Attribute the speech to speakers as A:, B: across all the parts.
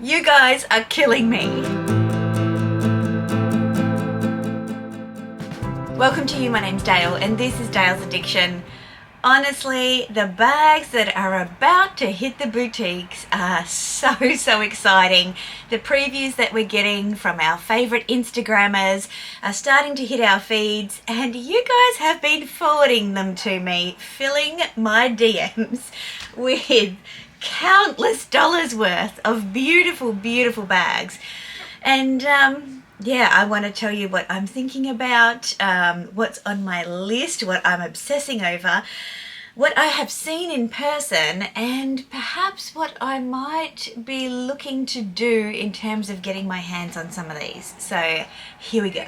A: You guys are killing me. Welcome to you, my name's Dale and this is Dale's Addiction. Honestly, the bags that are about to hit the boutiques are so exciting. The previews that we're getting from our favourite Instagrammers are starting to hit our feeds, and you guys have been forwarding them to me, filling my DMs with countless dollars worth of beautiful bags. And yeah, I want to tell you what I'm thinking about, what's on my list, what I'm obsessing over, what I have seen in person, and perhaps what I might be looking to do in terms of getting my hands on some of these. So here we go.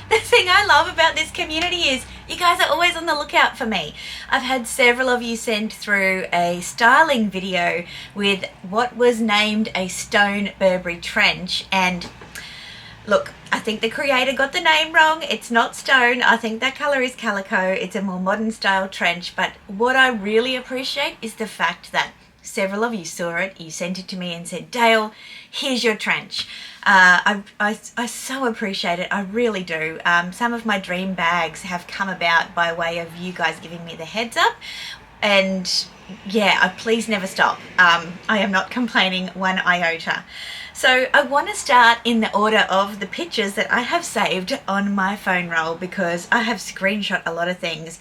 A: The thing I love about this community is you guys are always on the lookout for me. I've had several of you send through a styling video with what was named a stone Burberry trench, and look, I think the creator got the name wrong. It's not stone. I think that colour is calico. It's a more modern style trench. But what I really appreciate is the fact that several of you saw it. You sent it to me and said, Dale, here's your trench. I so appreciate it. I really do. Some of my dream bags have come about by way of you guys giving me the heads up. And yeah, please never stop. I am not complaining one iota. So I want to start in the order of the pictures that I have saved on my phone roll because I have screenshot a lot of things.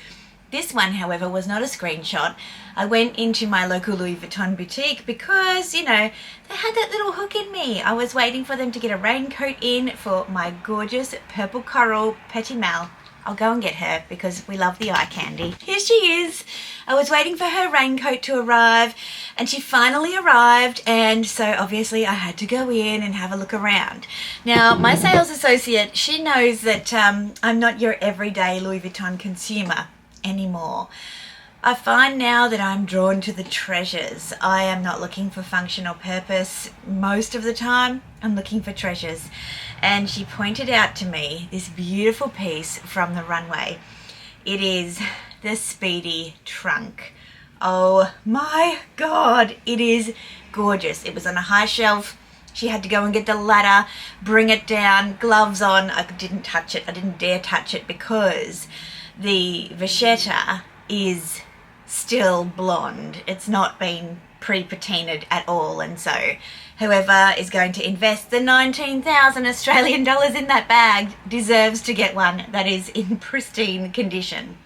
A: This one, however, was not a screenshot. I went into my local Louis Vuitton boutique because, you know, they had that little hook in me. I was waiting for them to get a raincoat in for my gorgeous purple coral Petit Mal. I'll go and get her because we love the eye candy. Here she is. I was waiting for her raincoat to arrive and she finally arrived, and so obviously I had to go in and have a look around. Now, my sales associate, she knows that I'm not your everyday Louis Vuitton consumer anymore. I find now that I'm drawn to the treasures. I am not looking for function or purpose most of the time. I'm looking for treasures. And she pointed out to me this beautiful piece from the runway. It is the Speedy trunk. Oh my God, it is gorgeous. It was on a high shelf. She had to go and get the ladder, bring it down, gloves on. I didn't touch it. I didn't dare touch it because the vachetta is still blonde. It's not been pre-patinaed at all, and so whoever is going to invest the 19,000 Australian dollars in that bag deserves to get one that is in pristine condition.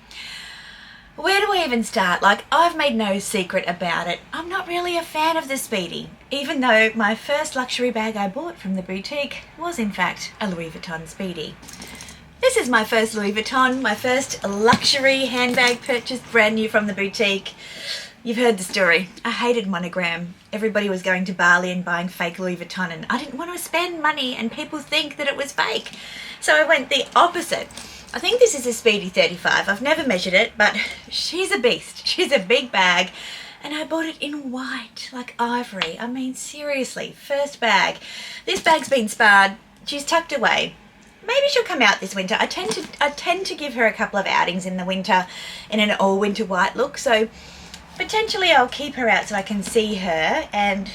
A: Where do I even start? Like, I've made no secret about it. I'm not really a fan of the Speedy, even though my first luxury bag I bought from the boutique was in fact a Louis Vuitton Speedy. This is my first Louis Vuitton, my first luxury handbag purchase, brand new from the boutique. You've heard the story. I hated monogram. Everybody was going to Bali and buying fake Louis Vuitton, and I didn't want to spend money and people think that it was fake. So I went the opposite. I think this is a Speedy 35. I've never measured it, but she's a beast. She's a big bag. And I bought it in white, like ivory. I mean, seriously, first bag. This bag's been sparred. She's tucked away. Maybe she'll come out this winter. I tend to give her a couple of outings in the winter in an all winter white look, so potentially I'll keep her out so I can see her. And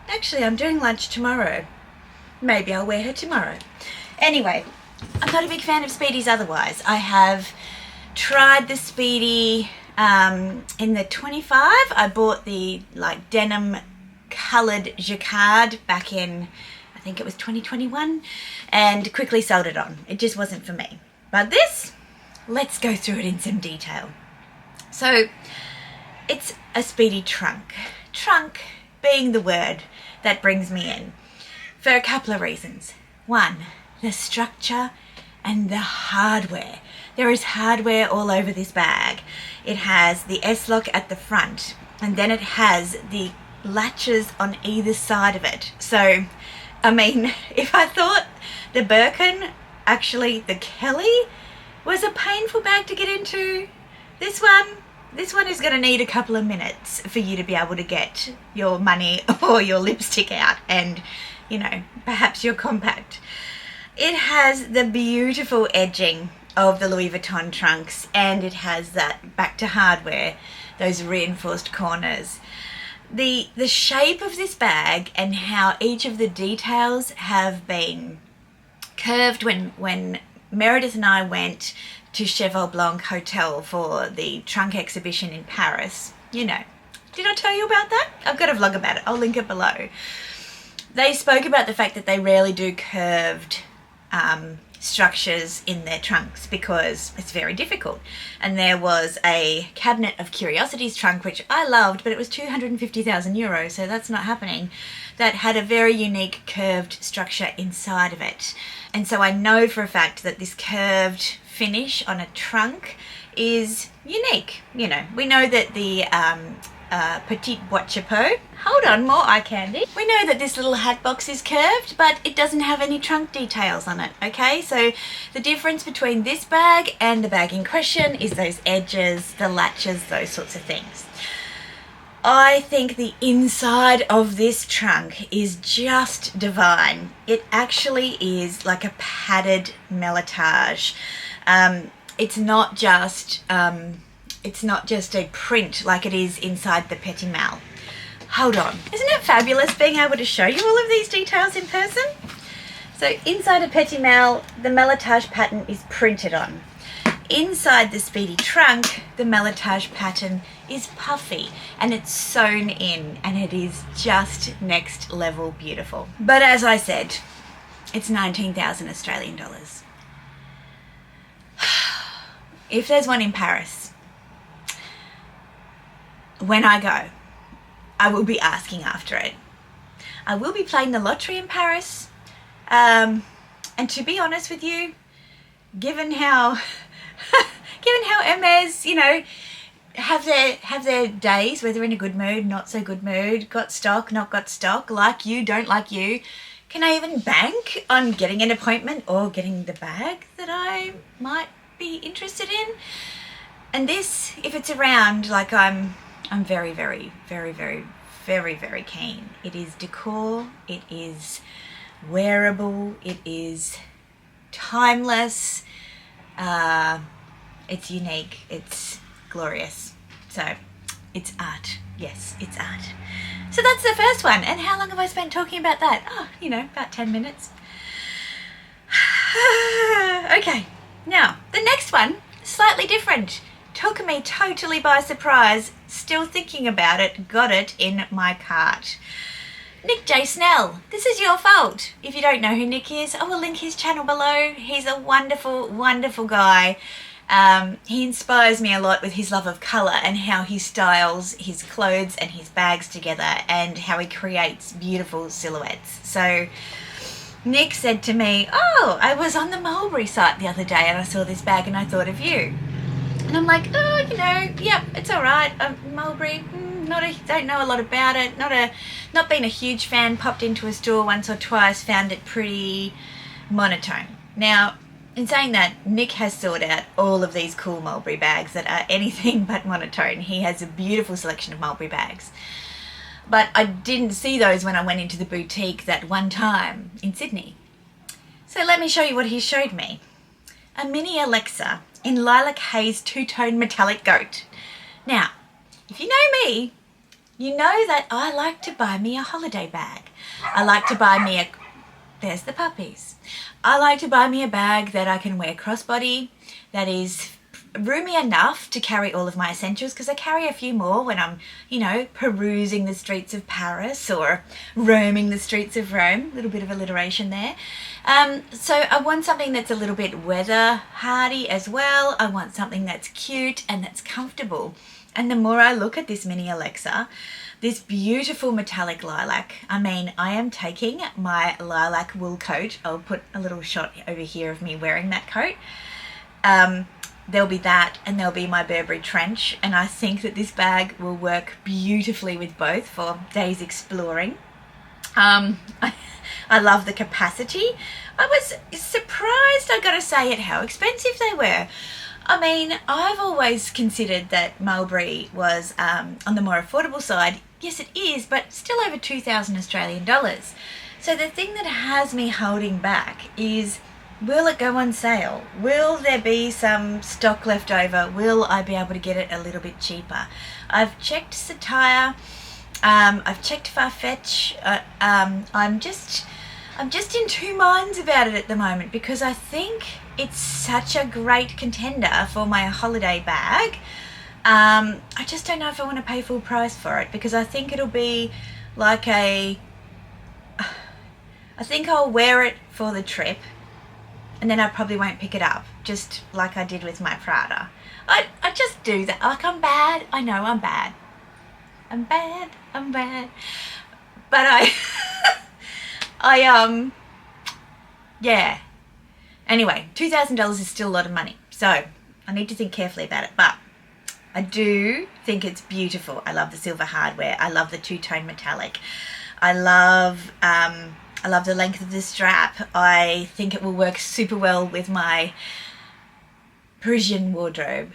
A: actually, I'm doing lunch tomorrow. Maybe I'll wear her tomorrow. Anyway, I'm not a big fan of Speedies otherwise. I have tried the Speedy in the 25. I bought the like denim coloured jacquard back in, I think it was 2021, and quickly sold it on. It just wasn't for me. But this, let's go through it in some detail. So it's a Speedy trunk. Trunk being the word that brings me in for a couple of reasons. One, the structure and the hardware. There is hardware all over this bag. It has the S-lock at the front, and then it has the latches on either side of it. So, I mean, if I thought the Birkin, actually the Kelly, was a painful bag to get into, this one is going to need a couple of minutes for you to be able to get your money or your lipstick out and, you know, perhaps your compact. It has the beautiful edging of the Louis Vuitton trunks, and it has that back to hardware, those reinforced corners. the shape of this bag and how each of the details have been curved when Meredith and I went to CHEVAL BLANC Hotel for the trunk exhibition in Paris. You know, did I tell you about that? I've got a vlog about it. I'll link it below. They spoke about the fact that they rarely do curved structures in their trunks because it's very difficult. And there was a Cabinet of Curiosities trunk, which I loved, but it was 250,000 euros, so that's not happening, that had a very unique curved structure inside of it. And so I know for a fact that this curved finish on a trunk is unique. You know, we know that the Petite Boîte Chapeau, hold on, more eye candy. We know that this little hat box is curved, but it doesn't have any trunk details on it, okay? So the difference between this bag and the bag in question is those edges, the latches, those sorts of things. I think the inside of this trunk is just divine. It actually is like a padded melletage. It's not just a print like it is inside the petit mal. Hold on, isn't it fabulous being able to show you all of these details in person? So inside a petit mal, the melletage pattern is printed on. Inside the Speedy trunk, the melletage pattern is puffy and it's sewn in, and it is just next level beautiful. But as I said, it's 19,000 Australian dollars. If there's one in Paris, when I go, I will be asking after it. I will be playing the lottery in Paris. And to be honest with you, given how Hermes, you know, have their days where they're in a good mood, not so good mood, got stock, not got stock, like you, don't like you, can I even bank on getting an appointment or getting the bag that I might be interested in? And this, if it's around, like I'm very, very, very, very, very, very keen. It is decor, it is wearable, it is timeless, it's unique, it's glorious. So it's art. Yes, it's art. So that's the first one. And how long have I spent talking about that? Oh, you know, about 10 minutes. Okay, now the next one, slightly different. Took me totally by surprise, still thinking about it, got it in my cart. Nick J. Snell, this is your fault. If you don't know who Nick is, I will link his channel below. He's a wonderful, wonderful guy. He inspires me a lot with his love of colour and how he styles his clothes and his bags together and how he creates beautiful silhouettes. So Nick said to me, oh, I was on the Mulberry site the other day and I saw this bag and I thought of you. And I'm like, oh, you know, yep, it's all right. Mulberry, don't know a lot about it. Not been a huge fan. Popped into a store once or twice. Found it pretty monotone. Now, in saying that, Nick has sought out all of these cool Mulberry bags that are anything but monotone. He has a beautiful selection of Mulberry bags. But I didn't see those when I went into the boutique that one time in Sydney. So let me show you what he showed me. A mini Alexa in lilac haze two-tone metallic goat. Now, if you know me, you know that I like to buy me a holiday bag. I like to buy me there's the puppies. I like to buy me a bag that I can wear crossbody, that is roomy enough to carry all of my essentials, because I carry a few more when I'm, you know, perusing the streets of Paris or roaming the streets of Rome. A little bit of alliteration there. So I want something that's a little bit weather hardy as well. I want something that's cute and that's comfortable. And the more I look at this mini Alexa, this beautiful metallic lilac, I mean, I am taking my lilac wool coat. I'll put a little shot over here of me wearing that coat. There'll be that, and there'll be my Burberry trench, and I think that this bag will work beautifully with both for days exploring. I love the capacity. I was surprised, I gotta say, at how expensive they were. I mean, I've always considered that Mulberry was on the more affordable side. Yes, it is, but still over 2,000 Australian dollars. So the thing that has me holding back is, will it go on sale? Will there be some stock left over? Will I be able to get it a little bit cheaper? I've checked Satire. I've checked Farfetch. I'm just in two minds about it at the moment because I think it's such a great contender for my holiday bag. I just don't know if I want to pay full price for it because I think it'll be like I think I'll wear it for the trip and then I probably won't pick it up, just like I did with my Prada. I just do that. Like, I'm bad. I know I'm bad. I'm bad. But yeah. Anyway, $2,000 is still a lot of money. So I need to think carefully about it. But I do think it's beautiful. I love the silver hardware. I love the two-tone metallic. I love the length of the strap. I think it will work super well with my Parisian wardrobe.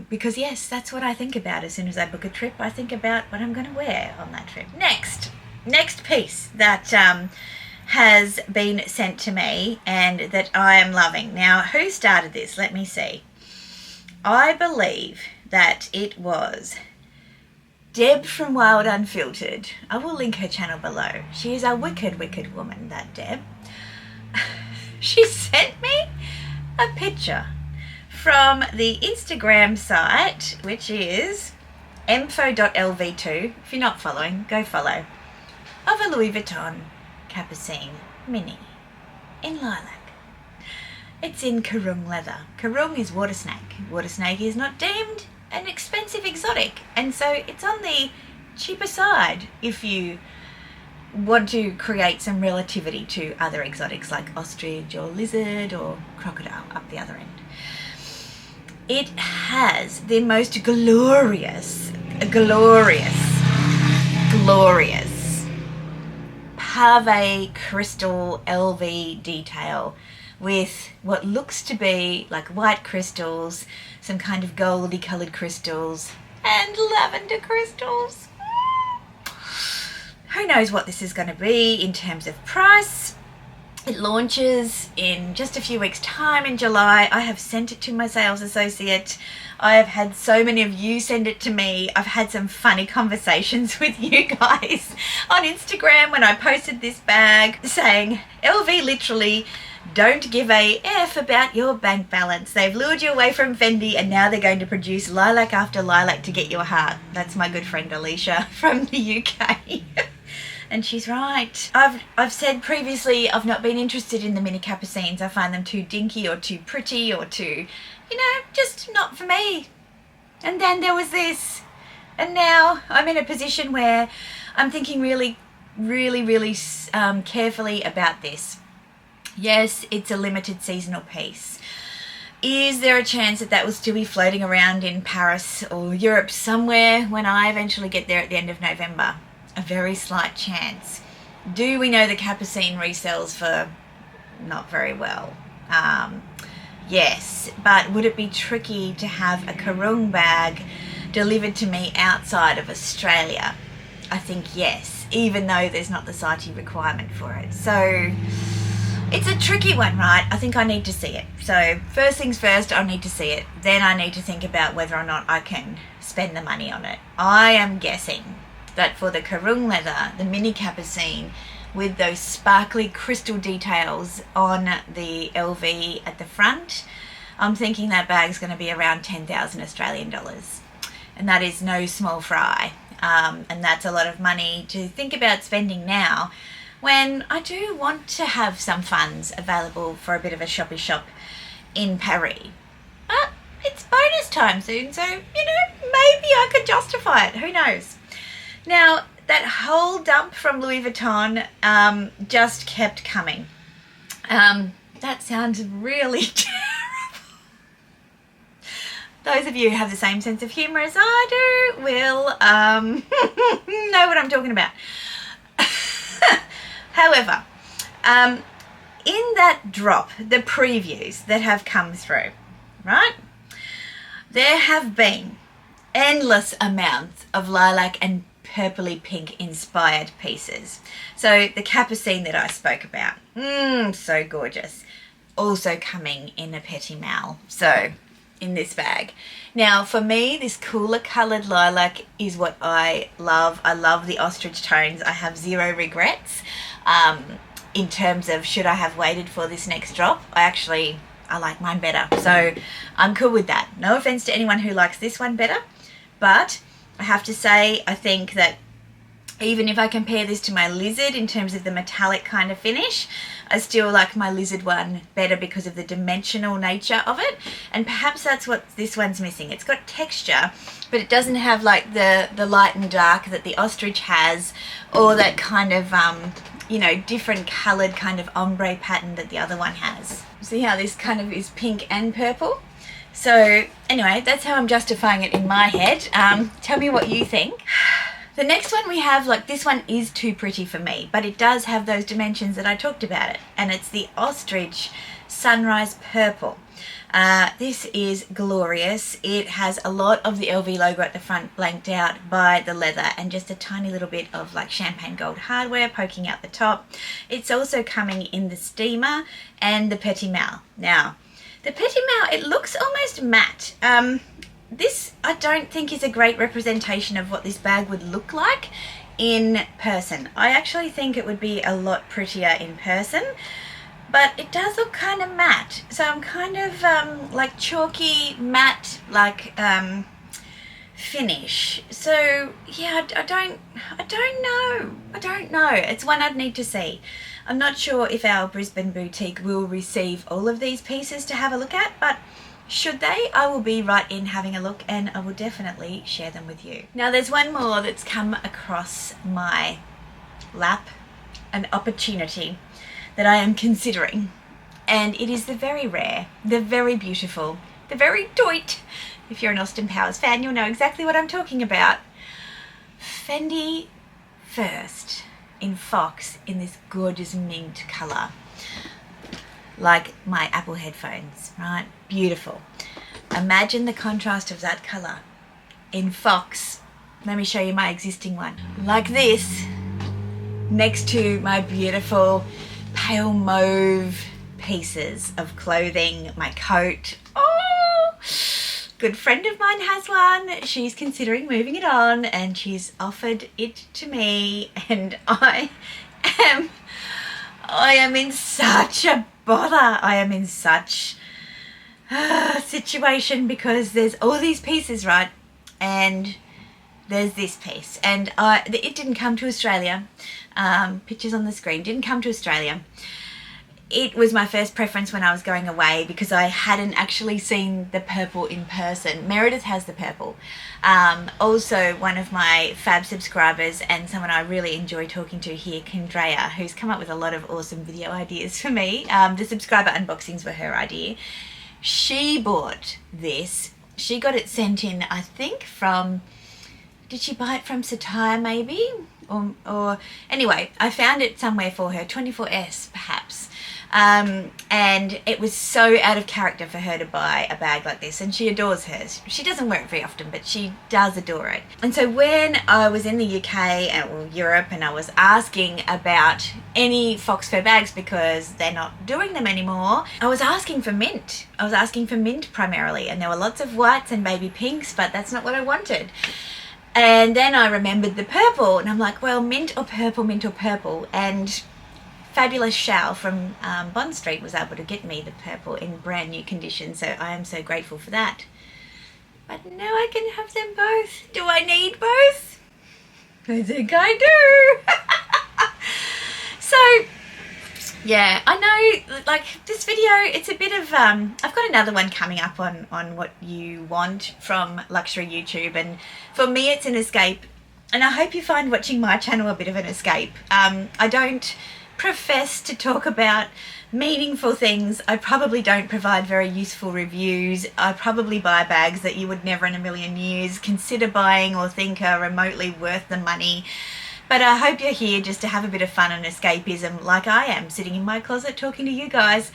A: Because yes, that's what I think about as soon as I book a trip. I think about what I'm going to wear on that trip. Next piece that has been sent to me and that I am loving. Now, who started this? Let me see. I believe that it was Deb from Wild Unfiltered. I will link her channel below. She is a wicked, wicked woman, that Deb. She sent me a picture from the Instagram site, which is info.lv2. If you're not following, go follow. Of a Louis Vuitton Capucine Mini in lilac. It's in Karung leather. Karung is water snake. Water snake is not deemed an expensive exotic, and so it's on the cheaper side if you want to create some relativity to other exotics like ostrich or lizard or crocodile up the other end. It has the most glorious pave crystal LV detail with what looks to be like white crystals, some kind of goldy coloured crystals, and lavender crystals. Who knows what this is going to be in terms of price. It launches in just a few weeks' time in July. I have sent it to my sales associate. I have had so many of you send it to me. I've had some funny conversations with you guys on Instagram when I posted this bag saying, LV literally don't give a F about your bank balance. They've lured you away from Fendi and now they're going to produce lilac after lilac to get your heart. That's my good friend Alicia from the UK. And she's right. I've said previously I've not been interested in the mini capucines. I find them too dinky or too pretty or too, just not for me. And then there was this. And now I'm in a position where I'm thinking really carefully about this. Yes, it's a limited seasonal piece. Is there a chance that that will still be floating around in Paris or Europe somewhere when I eventually get there at the end of November? A very slight chance. Do we know the capucine resells for not very well? Yes, but would it be tricky to have a Karung bag delivered to me outside of Australia? I think yes, even though there's not the CHEVAL requirement for it. So it's a tricky one, right? I think I need to see it. So first things first, I need to see it. Then I need to think about whether or not I can spend the money on it. I am guessing that for the Karung leather, the mini capucine with those sparkly crystal details on the LV at the front, I'm thinking that bag's going to be around 10,000 Australian dollars. And that is no small fry. And that's a lot of money to think about spending now when I do want to have some funds available for a bit of a shoppy shop in Paris. But it's bonus time soon, so, maybe I could justify it. Who knows? Now, that whole dump from Louis Vuitton just kept coming. That sounds really terrible. Those of you who have the same sense of humour as I do will know what I'm talking about. However, in that drop, the previews that have come through, right, there have been endless amounts of lilac and purpley pink inspired pieces. So the capucine that I spoke about, so gorgeous, also coming in a petit mal. So in this bag. Now for me, this cooler coloured lilac is what I love. I love the ostrich tones. I have zero regrets in terms of should I have waited for this next drop. I like mine better, so I'm cool with that. No offense to anyone who likes this one better, but I have to say I think that even if I compare this to my lizard in terms of the metallic kind of finish, I still like my lizard one better because of the dimensional nature of it. And perhaps that's what this one's missing. It's got texture, but it doesn't have like the light and dark that the ostrich has, or that kind of, you know, different coloured kind of ombre pattern that the other one has. See how this kind of is pink and purple? So anyway, that's how I'm justifying it in my head. Tell me what you think. The next one we have, like this one is too pretty for me, but it does have those dimensions that I talked about it. And it's the Ostrich Sunrise Purple. This is glorious. It has a lot of the LV logo at the front blanked out by the leather and just a tiny little bit of like champagne gold hardware poking out the top. It's also coming in the steamer and the petit maille. Now, the petit maille, it looks almost matte. This I don't think is a great representation of what this bag would look like in person. I actually think it would be a lot prettier in person, but it does look kind of matte. So I'm kind of like chalky matte like finish. So yeah, I don't know. It's one I'd need to see. I'm not sure if our Brisbane boutique will receive all of these pieces to have a look at, but should they, I will be right in having a look and I will definitely share them with you. Now there's one more that's come across my lap, an opportunity that I am considering, and it is the very rare, the very beautiful, the very toit. If you're an Austin Powers fan, you'll know exactly what I'm talking about. Fendi First in Fox in this gorgeous mint colour. Like my Apple headphones, right? Beautiful. Imagine the contrast of that colour in Fox. Let me show you my existing one. Like this, next to my beautiful pale mauve pieces of clothing, my coat. Oh, good friend of mine has one. She's considering moving it on and she's offered it to me, and I am in such a bother. I am in such a situation because there's all these pieces, right? And there's this piece, and it didn't come to Australia. Pictures on the screen didn't come to Australia. It was my first preference when I was going away because I hadn't actually seen the purple in person. Meredith has the purple. Also, one of my fab subscribers and someone I really enjoy talking to here, Kendrea, who's come up with a lot of awesome video ideas for me. The subscriber unboxings were her idea. She bought this. She got it sent in, I think, from... Did she buy it from Satire maybe? Or anyway, I found it somewhere for her, 24S perhaps. And it was so out of character for her to buy a bag like this, and she adores hers. She doesn't wear it very often, but she does adore it. And so when I was in the UK and Europe and I was asking about any Fox fur bags because they're not doing them anymore, I was asking for mint. I was asking for mint primarily, and there were lots of whites and baby pinks, but that's not what I wanted. And then I remembered the purple, and I'm like, well, mint or purple, and fabulous Shao from Bond Street was able to get me the purple in brand new condition, so I am so grateful for that. But now I can have them both. Do I need both? I think I do. So, yeah, I know, like, this video, it's a bit of, I've got another one coming up on what you want from luxury YouTube, and for me it's an escape, and I hope you find watching my channel a bit of an escape. I don't profess to talk about meaningful things. I probably don't provide very useful reviews. I probably buy bags that you would never in a million years consider buying or think are remotely worth the money. But I hope you're here just to have a bit of fun and escapism, like I am, sitting in my closet talking to you guys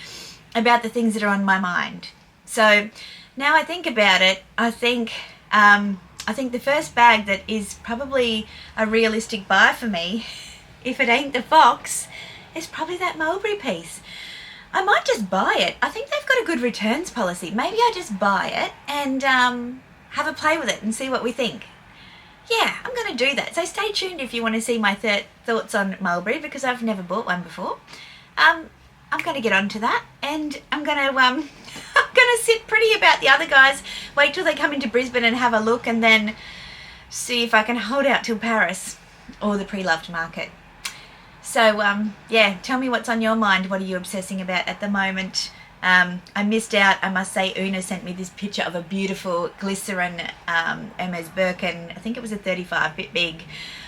A: about the things that are on my mind. So now I think about it, I think the first bag that is probably a realistic buy for me, if it ain't the Fox, is probably that Mulberry piece. I might just buy it. I think they've got a good returns policy. Maybe I just buy it and have a play with it and see what we think. Yeah, I'm going to do that. So stay tuned if you want to see my thoughts on Mulberry, because I've never bought one before. I'm going to get onto that, and I'm going to I'm going to sit pretty about the other guys. Wait till they come into Brisbane and have a look, and then see if I can hold out till Paris or the pre-loved market. So yeah, tell me what's on your mind. What are you obsessing about at the moment? I missed out, I must say. Una sent me this picture of a beautiful glycerin Hermes Birkin. I think it was a 35, bit big,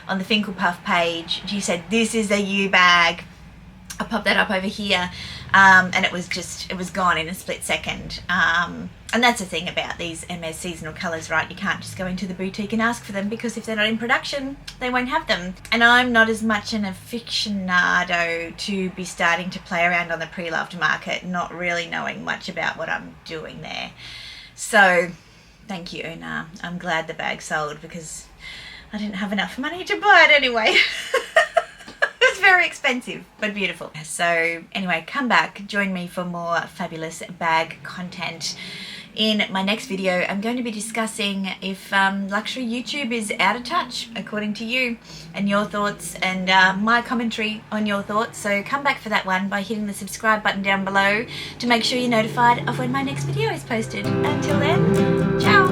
A: on the Finkel Puff page. She said, this is a U bag. I popped that up over here, and it was gone in a split second. And that's the thing about these Hermes seasonal colours, right? You can't just go into the boutique and ask for them, because if they're not in production, they won't have them. And I'm not as much an aficionado to be starting to play around on the pre-loved market, not really knowing much about what I'm doing there. So thank you, Una. I'm glad the bag sold, because I didn't have enough money to buy it anyway. It's very expensive, but beautiful. So anyway, come back, join me for more fabulous bag content. In my next video, I'm going to be discussing if luxury YouTube is out of touch, according to you, and your thoughts, and my commentary on your thoughts. So come back for that one by hitting the subscribe button down below to make sure you're notified of when my next video is posted. Until then, ciao!